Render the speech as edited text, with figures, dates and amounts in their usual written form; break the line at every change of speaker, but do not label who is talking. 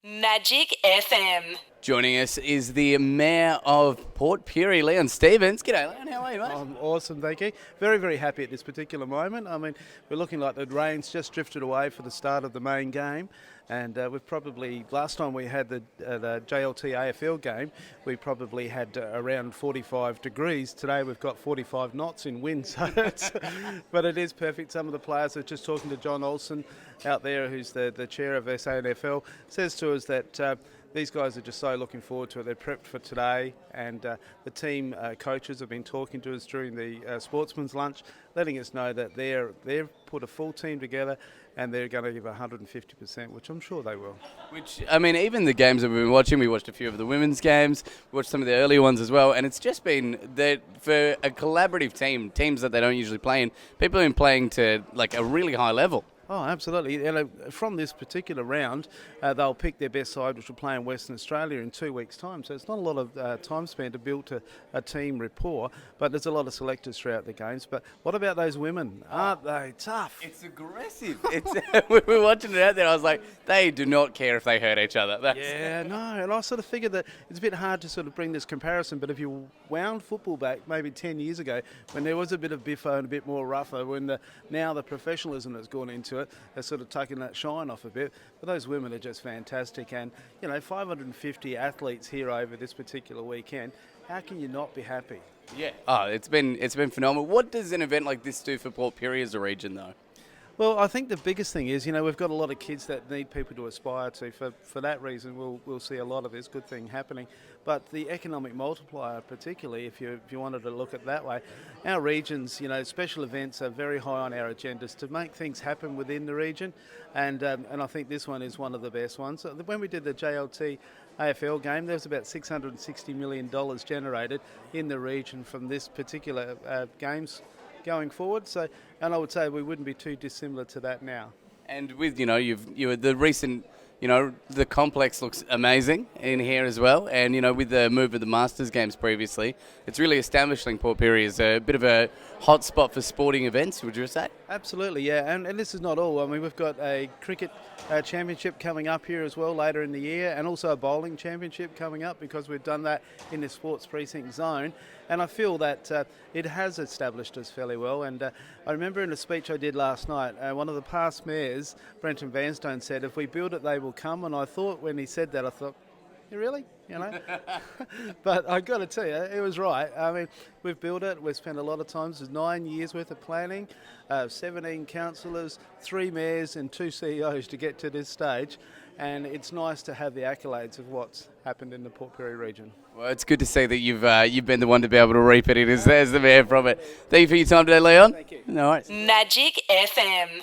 Magic FM.
Joining us is the Mayor of Port Pirie, Leon Stevens. G'day, Leon. How are you, mate?
I'm awesome, thank you. Very, very happy at this particular moment. I mean, we're looking like the rain's just drifted away for the start of the main game. And we've probably, last time we had the JLT AFL game, we probably had around 45 degrees. Today we've got 45 knots in wind, but it is perfect. Some of the players are just talking to John Olsen out there, who's the chair of SANFL, says to us that these guys are just so looking forward to it. They're prepped for today, and the team coaches have been talking to us during the sportsman's lunch, letting us know that they've put a full team together and they're going to give 150%, which I'm sure they will.
Which, I mean, even the games that we've been watching, we watched a few of the women's games, we watched some of the early ones as well, and it's just been that for a collaborative team, teams that they don't usually play in, people have been playing to like a really high level.
Oh, absolutely. From this particular round, they'll pick their best side, which will play in Western Australia in 2 weeks' time. So it's not a lot of time spent to build a team rapport, but there's a lot of selectors throughout the games. But what about those women? Aren't they tough?
It's aggressive. We were watching it out there. I was like, they do not care if they hurt each other.
Yeah, no. And I sort of figured that it's a bit hard to sort of bring this comparison, but if you wound football back maybe 10 years ago, when there was a bit of biffo and a bit more rougher, when now the professionalism that's gone into it has sort of taken that shine off a bit. But those women are just fantastic, and 550 athletes here over this particular weekend. How can you not be happy?
Yeah. Oh, it's been phenomenal. What does an event like this do for Port Pirie as a region, though?
Well, I think the biggest thing is, we've got a lot of kids that need people to aspire to. For that reason, we'll see a lot of this good thing happening. But the economic multiplier, particularly, if you wanted to look at it that way, our regions, special events are very high on our agendas to make things happen within the region, and I think this one is one of the best ones. When we did the JLT AFL game, there was about $660 million generated in the region from this particular games going forward. And I would say we wouldn't be too dissimilar to that now.
And with the recent, the complex looks amazing in here as well. And with the move of the Masters games previously, it's really establishing Port Pirie as a bit of a hot spot for sporting events. Would you say?
Absolutely, yeah. And this is not all. I mean, we've got a cricket championship coming up here as well later in the year, and also a bowling championship coming up, because we've done that in the sports precinct zone. And I feel that it has established us fairly well. And I remember in a speech I did last night, one of the past mayors, Brent said, if we build it, they will come. And I thought, when he said that, I thought, really? But I got to tell you, it was right. I mean, we've built it. We've spent a lot of time. There's 9 years worth of planning, 17 councillors, 3 mayors and 2 CEOs to get to this stage. And it's nice to have the accolades of what's happened in the Port Pirie region.
Well, it's good to see that you've been the one to be able to reap it in as the mayor from it. Thank you for your time today, Leon.
Thank you.
No worries.
Magic FM.